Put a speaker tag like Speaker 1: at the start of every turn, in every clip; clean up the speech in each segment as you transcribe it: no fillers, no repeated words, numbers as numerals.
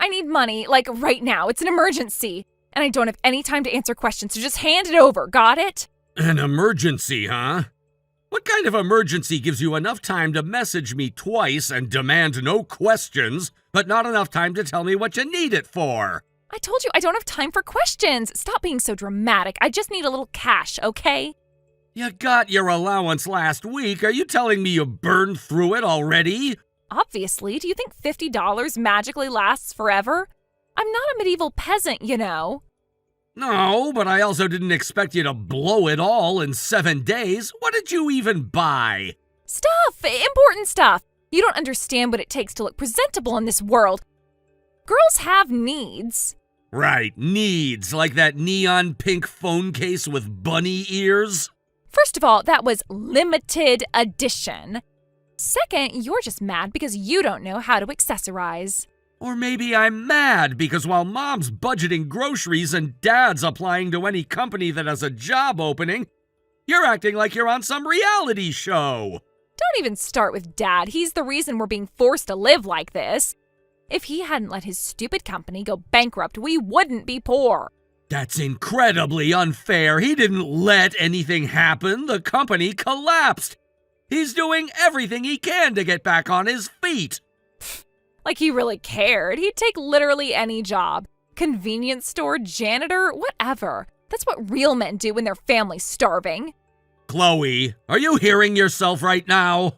Speaker 1: I need money, like right now. It's an emergency. And I don't have any time to answer questions, so just hand it over. Got it?
Speaker 2: An emergency, huh? What kind of emergency gives you enough time to message me twice and demand no questions, but not enough time to tell me what you need it for?
Speaker 1: I told you I don't have time for questions. Stop being so dramatic. I just need a little cash, okay?
Speaker 2: You got your allowance last week. Are you telling me you burned through it already?
Speaker 1: Obviously. Do you think $50 magically lasts forever? I'm not a medieval peasant, you know.
Speaker 2: No, but I also didn't expect you to blow it all in 7 days. What did you even buy?
Speaker 1: Stuff! Important stuff! You don't understand what it takes to look presentable in this world. Girls have needs.
Speaker 2: Right, needs, like that neon pink phone case with bunny ears.
Speaker 1: First of all, that was limited edition. Second, you're just mad because you don't know how to accessorize.
Speaker 2: Or maybe I'm mad because while Mom's budgeting groceries and Dad's applying to any company that has a job opening, you're acting like you're on some reality show.
Speaker 1: Don't even start with Dad. He's the reason we're being forced to live like this. If he hadn't let his stupid company go bankrupt, we wouldn't be poor.
Speaker 2: That's incredibly unfair. He didn't let anything happen. The company collapsed. He's doing everything he can to get back on his feet.
Speaker 1: Like he really cared. He'd take literally any job. Convenience store, janitor, whatever. That's what real men do when their family's starving.
Speaker 2: Chloe, are you hearing yourself right now?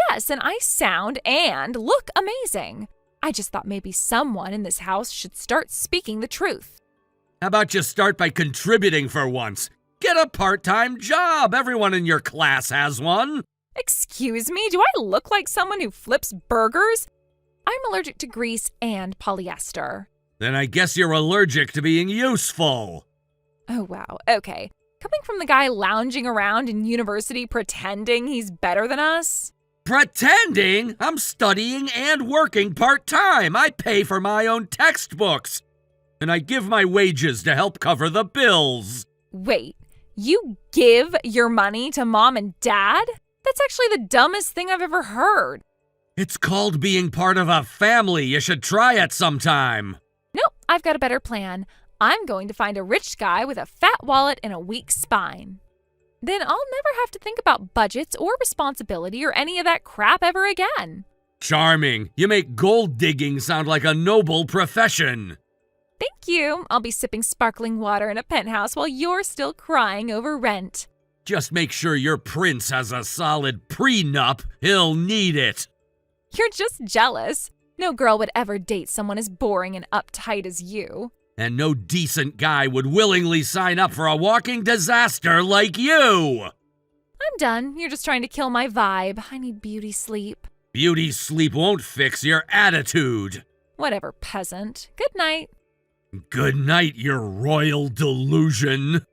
Speaker 1: Yes, and I sound and look amazing. I just thought maybe someone in this house should start speaking the truth.
Speaker 2: How about you start by contributing for once? Get a part-time job. Everyone in your class has one.
Speaker 1: Excuse me, do I look like someone who flips burgers? I'm allergic to grease and polyester.
Speaker 2: Then I guess you're allergic to being useful.
Speaker 1: Oh, wow. Okay. Coming from the guy lounging around in university pretending he's better than us?
Speaker 2: Pretending? I'm studying and working part-time. I pay for my own textbooks. And I give my wages to help cover the bills.
Speaker 1: Wait, you give your money to Mom and Dad? That's actually the dumbest thing I've ever heard.
Speaker 2: It's called being part of a family. You should try it sometime.
Speaker 1: Nope, I've got a better plan. I'm going to find a rich guy with a fat wallet and a weak spine. Then I'll never have to think about budgets or responsibility or any of that crap ever again.
Speaker 2: Charming. You make gold digging sound like a noble profession.
Speaker 1: Thank you. I'll be sipping sparkling water in a penthouse while you're still crying over rent.
Speaker 2: Just make sure your prince has a solid prenup. He'll need it.
Speaker 1: You're just jealous. No girl would ever date someone as boring and uptight as you.
Speaker 2: And no decent guy would willingly sign up for a walking disaster like you.
Speaker 1: I'm done. You're just trying to kill my vibe. I need beauty sleep.
Speaker 2: Beauty sleep won't fix your attitude.
Speaker 1: Whatever, peasant. Good night.
Speaker 2: Good night, your royal delusion.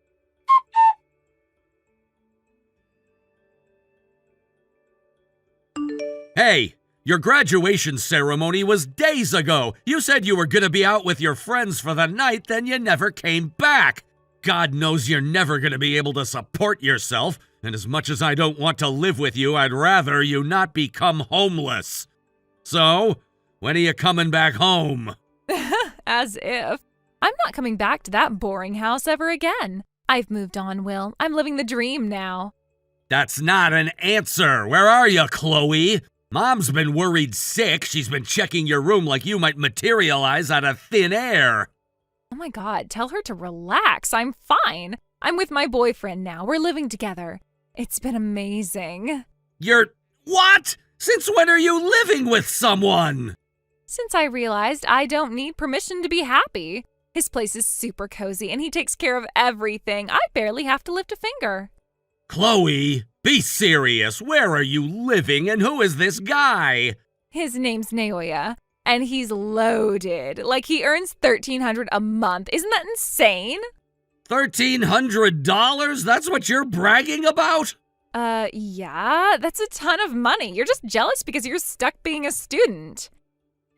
Speaker 2: Hey, your graduation ceremony was days ago. You said you were gonna be out with your friends for the night, then you never came back. God knows you're never gonna be able to support yourself, and as much as I don't want to live with you, I'd rather you not become homeless. So, when are you coming back home?
Speaker 1: As if. I'm not coming back to that boring house ever again. I've moved on, Will. I'm living the dream now.
Speaker 2: That's not an answer. Where are you, Chloe? Mom's been worried sick. She's been checking your room like you might materialize out of thin air.
Speaker 1: Oh my God, tell her to relax. I'm fine. I'm with my boyfriend now. We're living together. It's been amazing.
Speaker 2: You're... what? Since when are you living with someone?
Speaker 1: Since I realized I don't need permission to be happy. His place is super cozy and he takes care of everything. I barely have to lift a finger.
Speaker 2: Chloe, be serious. Where are you living and who is this guy?
Speaker 1: His name's Naoya, and he's loaded. Like he earns $1,300 a month. Isn't that insane?
Speaker 2: $1,300? That's what you're bragging about?
Speaker 1: Yeah, that's a ton of money. You're just jealous because you're stuck being a student.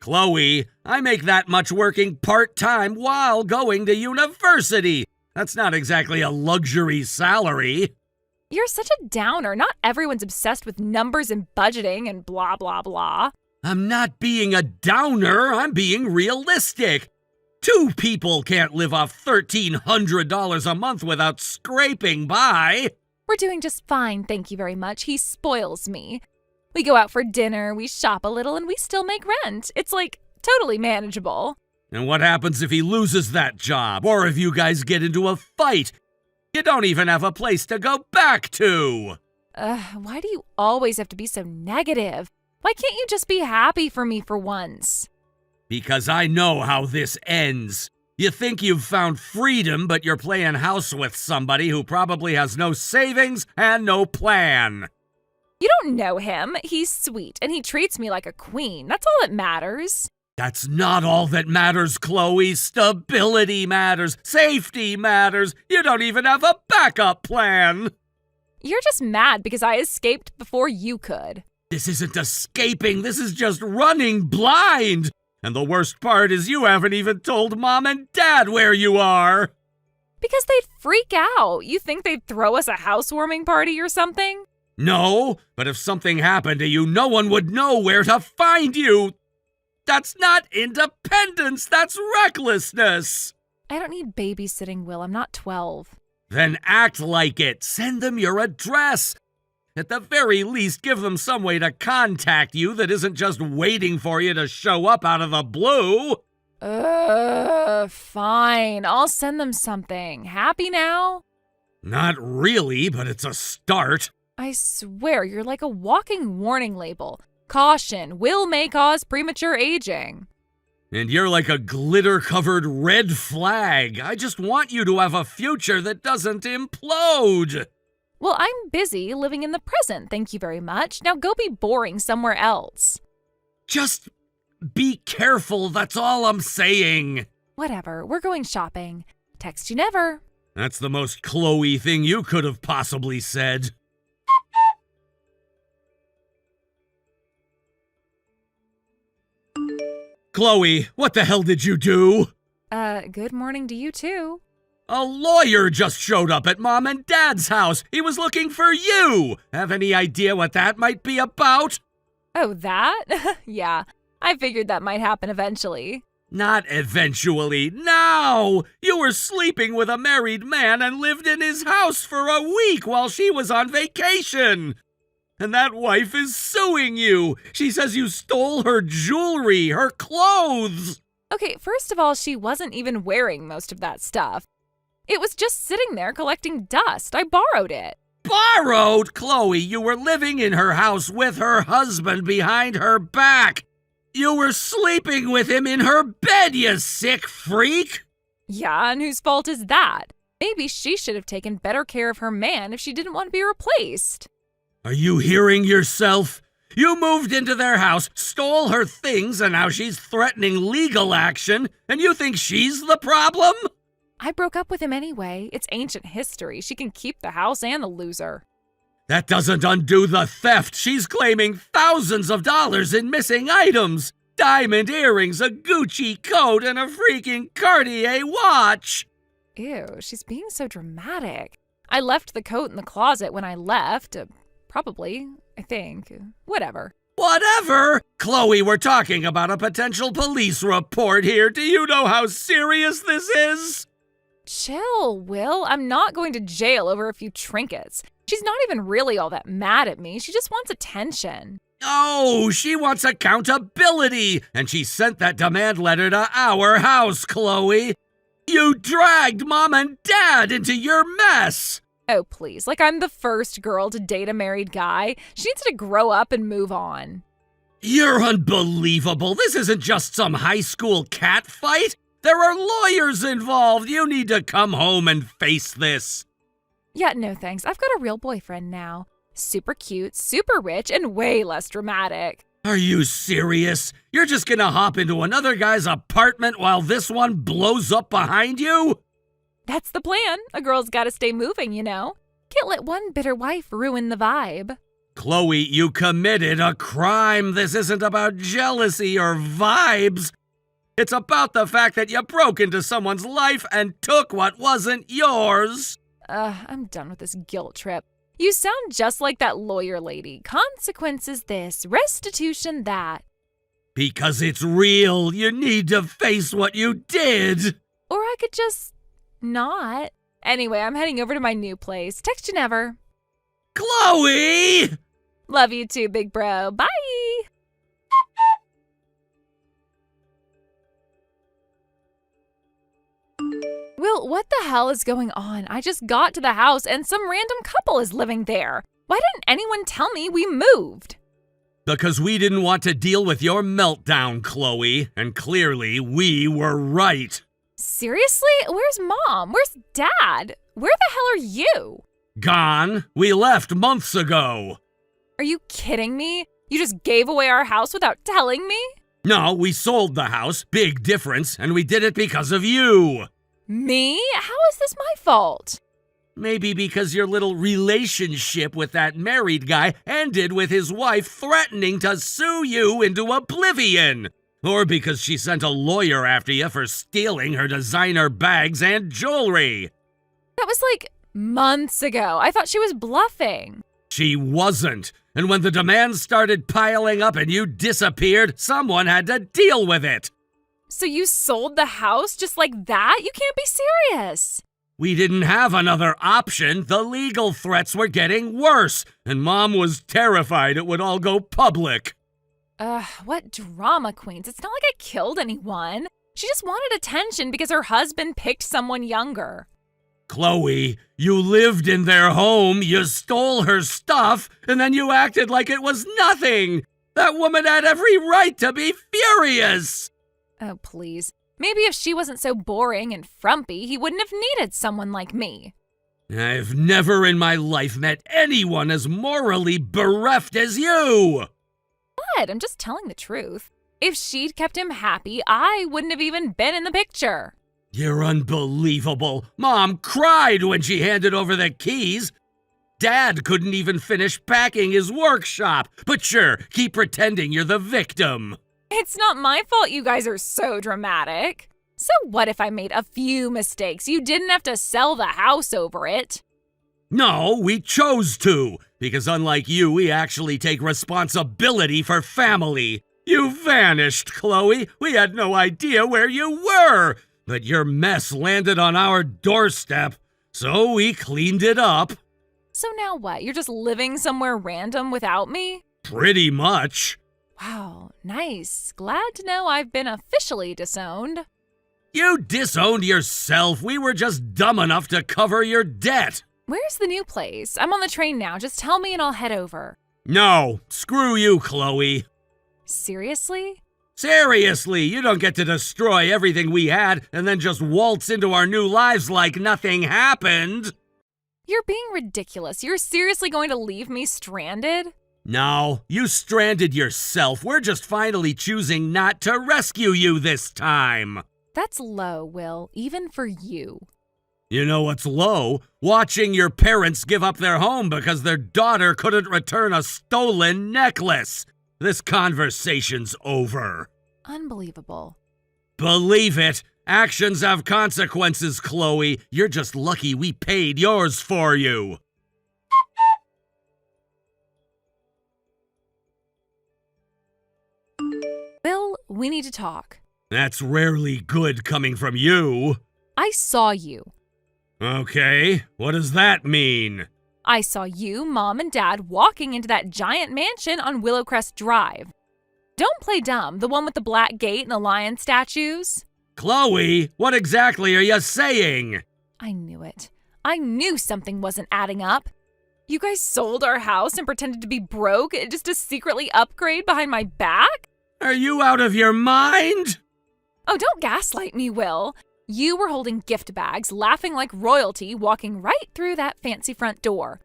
Speaker 2: Chloe, I make that much working part-time while going to university. That's not exactly a luxury salary.
Speaker 1: You're such a downer. Not everyone's obsessed with numbers and budgeting and blah, blah, blah.
Speaker 2: I'm not being a downer, I'm being realistic. 2 people can't live off $1,300 a month without scraping by.
Speaker 1: We're doing just fine, thank you very much. He spoils me. We go out for dinner, we shop a little, and we still make rent. It's like totally manageable.
Speaker 2: And what happens if he loses that job, or if you guys get into a fight? You don't even have a place to go back to.
Speaker 1: Why do you always have to be so negative? Why can't you just be happy for me for once?
Speaker 2: Because I know how this ends. You think you've found freedom, but you're playing house with somebody who probably has no savings and no plan.
Speaker 1: You don't know him. He's sweet, and he treats me like a queen. That's all that matters.
Speaker 2: That's not all that matters, Chloe. Stability matters. Safety matters. You don't even have a backup plan.
Speaker 1: You're just mad because I escaped before you could.
Speaker 2: This isn't escaping. This is just running blind. And the worst part is you haven't even told Mom and Dad where you are.
Speaker 1: Because they'd freak out. You think they'd throw us a housewarming party or something?
Speaker 2: No, but if something happened to you, no one would know where to find you. That's not independence, that's recklessness.
Speaker 1: I don't need babysitting, Will. I'm not 12.
Speaker 2: Then act like it. Send them your address. At the very least, give them some way to contact you that isn't just waiting for you to show up out of the blue.
Speaker 1: Fine. I'll send them something. Happy now?
Speaker 2: Not really, but it's a start.
Speaker 1: I swear, you're like a walking warning label. Caution, will may cause premature aging.
Speaker 2: And you're like a glitter-covered red flag. I just want you to have a future that doesn't implode.
Speaker 1: Well, I'm busy living in the present, thank you very much. Now go be boring somewhere else.
Speaker 2: Just be careful, that's all I'm saying.
Speaker 1: Whatever, we're going shopping. Text you never.
Speaker 2: That's the most Chloe thing you could have possibly said. Chloe, what the hell did you do?
Speaker 1: Good morning to you too.
Speaker 2: A lawyer just showed up at Mom and Dad's house. He was looking for you. Have any idea what that might be about?
Speaker 1: Oh, that? Yeah, I figured that might happen eventually.
Speaker 2: Not eventually, now! You were sleeping with a married man and lived in his house for a week while she was on vacation. And that wife is suing you. She says you stole her jewelry, her clothes.
Speaker 1: Okay, first of all, she wasn't even wearing most of that stuff. It was just sitting there collecting dust. I borrowed it.
Speaker 2: Borrowed? Chloe, you were living in her house with her husband behind her back. You were sleeping with him in her bed, you sick freak.
Speaker 1: Yeah, and whose fault is that? Maybe she should have taken better care of her man if she didn't want to be replaced.
Speaker 2: Are you hearing yourself? You moved into their house, stole her things, and now she's threatening legal action, and you think she's the problem?
Speaker 1: I broke up with him anyway. It's ancient history. She can keep the house and the loser.
Speaker 2: That doesn't undo the theft. She's claiming thousands of dollars in missing items. Diamond earrings, a Gucci coat, and a freaking Cartier watch.
Speaker 1: Ew, she's being so dramatic. I left the coat in the closet when I left. Probably, I think. Whatever.
Speaker 2: Whatever! Chloe, we're talking about a potential police report here. Do you know how serious this is?
Speaker 1: Chill, Will. I'm not going to jail over a few trinkets. She's not even really all that mad at me. She just wants attention.
Speaker 2: Oh, she wants accountability, and she sent that demand letter to our house, Chloe. You dragged Mom and Dad into your mess.
Speaker 1: Oh, please. Like I'm the first girl to date a married guy. She needs to grow up and move on.
Speaker 2: You're unbelievable. This isn't just some high school cat fight. There are lawyers involved. You need to come home and face this.
Speaker 1: Yeah, no thanks. I've got a real boyfriend now. Super cute, super rich, and way less dramatic.
Speaker 2: Are you serious? You're just gonna hop into another guy's apartment while this one blows up behind you?
Speaker 1: That's the plan. A girl's gotta stay moving, you know. Can't let one bitter wife ruin the vibe.
Speaker 2: Chloe, you committed a crime. This isn't about jealousy or vibes. It's about the fact that you broke into someone's life and took what wasn't yours.
Speaker 1: I'm done with this guilt trip. You sound just like that lawyer lady. Consequences this, restitution that.
Speaker 2: Because it's real. You need to face what you did.
Speaker 1: Or I could just not. Anyway, I'm heading over to my new place. Text you never.
Speaker 2: Chloe!
Speaker 1: Love you too, big bro. Bye! Will, what the hell is going on? I just got to the house and some random couple is living there. Why didn't anyone tell me we moved?
Speaker 2: Because we didn't want to deal with your meltdown, Chloe, and clearly we were right.
Speaker 1: Seriously? Where's Mom? Where's Dad? Where the hell are you?
Speaker 2: Gone. We left months ago.
Speaker 1: Are you kidding me? You just gave away our house without telling me?
Speaker 2: No, we sold the house. Big difference. And we did it because of you.
Speaker 1: Me? How is this my fault?
Speaker 2: Maybe because your little relationship with that married guy ended with his wife threatening to sue you into oblivion. Or because she sent a lawyer after you for stealing her designer bags and jewelry.
Speaker 1: That was like months ago. I thought she was bluffing.
Speaker 2: She wasn't. And when the demands started piling up and you disappeared, someone had to deal with it.
Speaker 1: So you sold the house just like that? You can't be serious.
Speaker 2: We didn't have another option. The legal threats were getting worse, and Mom was terrified it would all go public.
Speaker 1: What drama queens? It's not like I killed anyone. She just wanted attention because her husband picked someone younger.
Speaker 2: Chloe, you lived in their home, you stole her stuff, and then you acted like it was nothing. That woman had every right to be furious.
Speaker 1: Oh, please. Maybe if she wasn't so boring and frumpy, he wouldn't have needed someone like me.
Speaker 2: I've never in my life met anyone as morally bereft as you.
Speaker 1: What? I'm just telling the truth. If she'd kept him happy, I wouldn't have even been in the picture.
Speaker 2: You're unbelievable. Mom cried when she handed over the keys. Dad couldn't even finish packing his workshop. But sure, keep pretending you're the victim.
Speaker 1: It's not my fault you guys are so dramatic. So what if I made a few mistakes? You didn't have to sell the house over it.
Speaker 2: No, we chose to. Because unlike you, we actually take responsibility for family. You vanished, Chloe. We had no idea where you were. But your mess landed on our doorstep, so we cleaned it up.
Speaker 1: So now what? You're just living somewhere random without me?
Speaker 2: Pretty much.
Speaker 1: Wow, nice. Glad to know I've been officially disowned.
Speaker 2: You disowned yourself. We were just dumb enough to cover your debt.
Speaker 1: Where's the new place? I'm on the train now. Just tell me and I'll head over.
Speaker 2: No, screw you, Chloe.
Speaker 1: Seriously?
Speaker 2: Seriously, you don't get to destroy everything we had and then just waltz into our new lives like nothing happened.
Speaker 1: You're being ridiculous. You're seriously going to leave me stranded?
Speaker 2: No, you stranded yourself. We're just finally choosing not to rescue you this time.
Speaker 1: That's low, Will, even for you.
Speaker 2: You know what's low? Watching your parents give up their home because their daughter couldn't return a stolen necklace. This conversation's over.
Speaker 1: Unbelievable.
Speaker 2: Believe it. Actions have consequences, Chloe. You're just lucky we paid yours for you.
Speaker 1: Will, we need to talk.
Speaker 2: That's rarely good coming from you.
Speaker 1: I saw you.
Speaker 2: Okay, what does that mean?
Speaker 1: I saw you, Mom, and Dad walking into that giant mansion on Willowcrest Drive. Don't play dumb, the one with the black gate and the lion statues.
Speaker 2: Chloe, what exactly are you saying?
Speaker 1: I knew it. I knew something wasn't adding up. You guys sold our house and pretended to be broke just to secretly upgrade behind my back?
Speaker 2: Are you out of your mind?
Speaker 1: Oh, don't gaslight me, Will. You were holding gift bags, laughing like royalty, walking right through that fancy front door.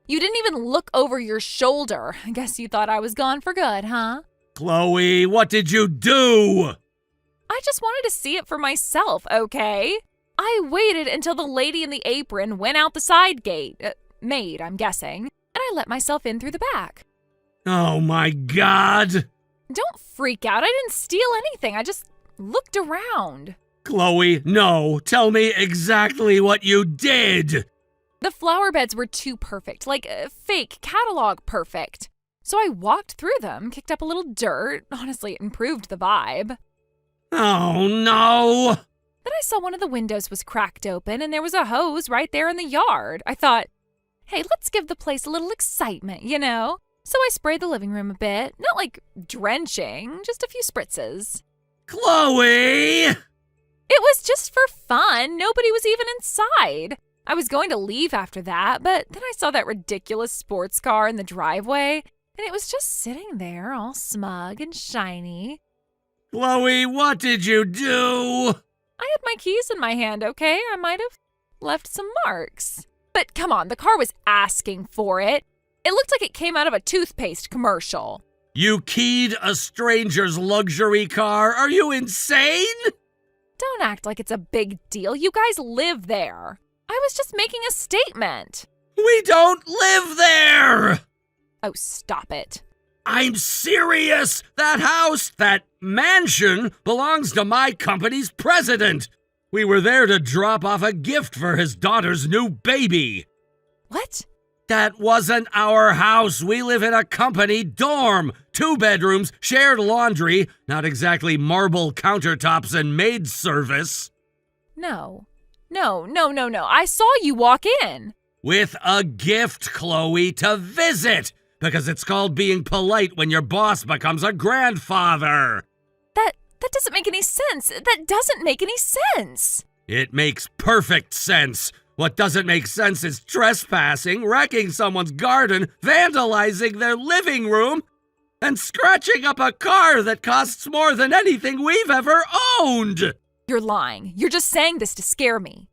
Speaker 1: You didn't even look over your shoulder. I guess you thought I was gone for good, huh?
Speaker 2: Chloe, what did you do?
Speaker 1: I just wanted to see it for myself, okay? I waited until the lady in the apron went out the side gate. Maid, I'm guessing. And I let myself in through the back.
Speaker 2: Oh my God.
Speaker 1: Don't freak out. I didn't steal anything. I just looked around.
Speaker 2: Chloe, no. Tell me exactly what you did.
Speaker 1: The flower beds were too perfect, like fake catalog perfect. So I walked through them, kicked up a little dirt. Honestly, it improved the vibe.
Speaker 2: Oh, no!
Speaker 1: Then I saw one of the windows was cracked open and there was a hose right there in the yard. I thought, hey, let's give the place a little excitement, you know? So I sprayed the living room a bit. Not like drenching, just a few spritzes.
Speaker 2: Chloe!
Speaker 1: It was just for fun. Nobody was even inside. I was going to leave after that, but then I saw that ridiculous sports car in the driveway, and it was just sitting there all smug and shiny.
Speaker 2: Chloe, what did you do?
Speaker 1: I had my keys in my hand, okay? I might have left some marks. But come on, the car was asking for it. It looked like it came out of a toothpaste commercial.
Speaker 2: You keyed a stranger's luxury car? Are you insane?
Speaker 1: Don't act like it's a big deal. You guys live there. I was just making a statement.
Speaker 2: We don't live there!
Speaker 1: Oh, stop it.
Speaker 2: I'm serious! That house, that mansion, belongs to my company's president! We were there to drop off a gift for his daughter's new baby.
Speaker 1: What?
Speaker 2: That wasn't our house. We live in a company dorm. 2 bedrooms, shared laundry, not exactly marble countertops and maid service.
Speaker 1: No. I saw you walk in.
Speaker 2: With a gift, Chloe, to visit. Because it's called being polite when your boss becomes a grandfather.
Speaker 1: That doesn't make any sense. That doesn't make any sense.
Speaker 2: It makes perfect sense. What doesn't make sense is trespassing, wrecking someone's garden, vandalizing their living room, and scratching up a car that costs more than anything we've ever owned.
Speaker 1: You're lying. You're just saying this to scare me.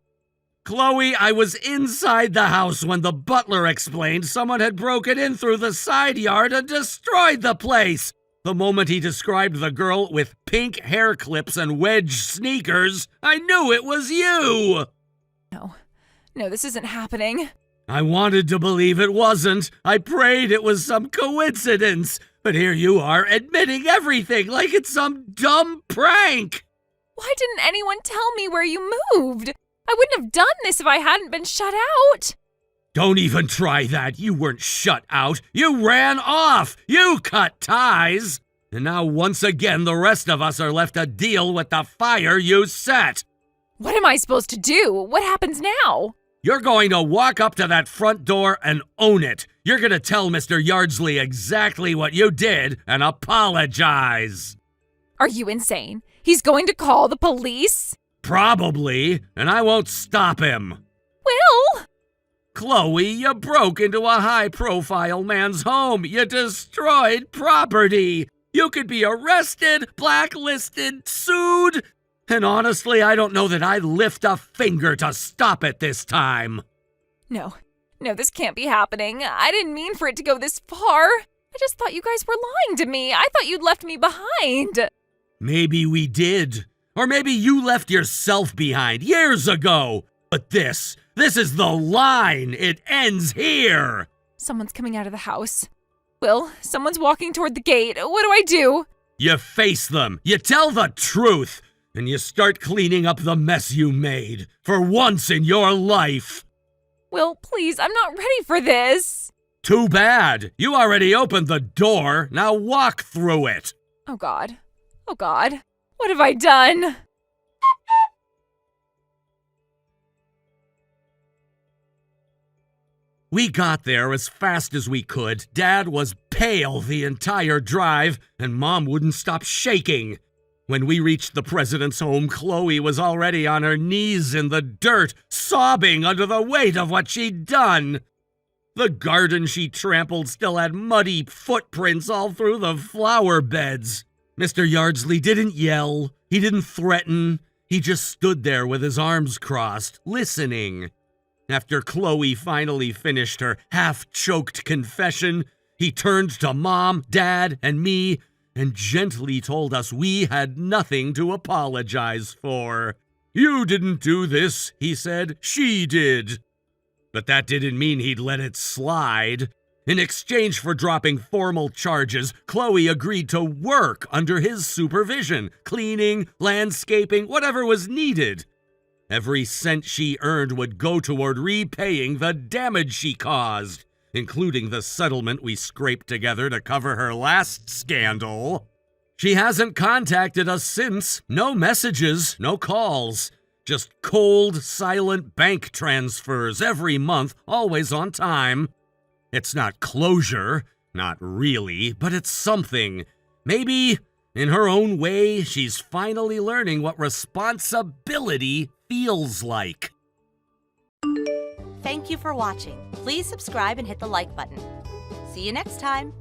Speaker 2: Chloe, I was inside the house when the butler explained someone had broken in through the side yard and destroyed the place. The moment he described the girl with pink hair clips and wedge sneakers, I knew it was you.
Speaker 1: No, this isn't happening.
Speaker 2: I wanted to believe it wasn't. I prayed it was some coincidence. But here you are admitting everything like it's some dumb prank.
Speaker 1: Why didn't anyone tell me where you moved? I wouldn't have done this if I hadn't been shut out.
Speaker 2: Don't even try that. You weren't shut out. You ran off. You cut ties. And now once again the rest of us are left to deal with the fire you set.
Speaker 1: What am I supposed to do? What happens now?
Speaker 2: You're going to walk up to that front door and own it. You're going to tell Mr. Yardsley exactly what you did and apologize.
Speaker 1: Are you insane? He's going to call the police?
Speaker 2: Probably, and I won't stop him.
Speaker 1: Will?
Speaker 2: Chloe, you broke into a high-profile man's home. You destroyed property. You could be arrested, blacklisted, sued. And honestly, I don't know that I'd lift a finger to stop it this time.
Speaker 1: No, this can't be happening. I didn't mean for it to go this far. I just thought you guys were lying to me. I thought you'd left me behind.
Speaker 2: Maybe we did. Or maybe you left yourself behind years ago. But this is the line. It ends here.
Speaker 1: Someone's coming out of the house. Will, someone's walking toward the gate. What do I do?
Speaker 2: You face them. You tell the truth. And you start cleaning up the mess you made. For once in your life.
Speaker 1: Will, please, I'm not ready for this.
Speaker 2: Too bad. You already opened the door. Now walk through it.
Speaker 1: Oh, God. What have I done?
Speaker 2: We got there as fast as we could. Dad was pale the entire drive, and Mom wouldn't stop shaking. When we reached the president's home, Chloe was already on her knees in the dirt, sobbing under the weight of what she'd done. The garden she trampled still had muddy footprints all through the flower beds. Mr. Yardsley didn't yell. He didn't threaten. He just stood there with his arms crossed, listening. After Chloe finally finished her half-choked confession, he turned to Mom, Dad, and me and gently told us we had nothing to apologize for. You didn't do this, he said. She did. But that didn't mean he'd let it slide. In exchange for dropping formal charges, Chloe agreed to work under his supervision, cleaning, landscaping, whatever was needed. Every cent she earned would go toward repaying the damage she caused. including the settlement we scraped together to cover her last scandal. She hasn't contacted us since. No messages, no calls. Just cold, silent bank transfers every month, always on time. It's not closure, not really, but it's something. Maybe, in her own way, she's finally learning what responsibility feels like.
Speaker 3: Thank you for watching. Please subscribe and hit the like button. See you next time.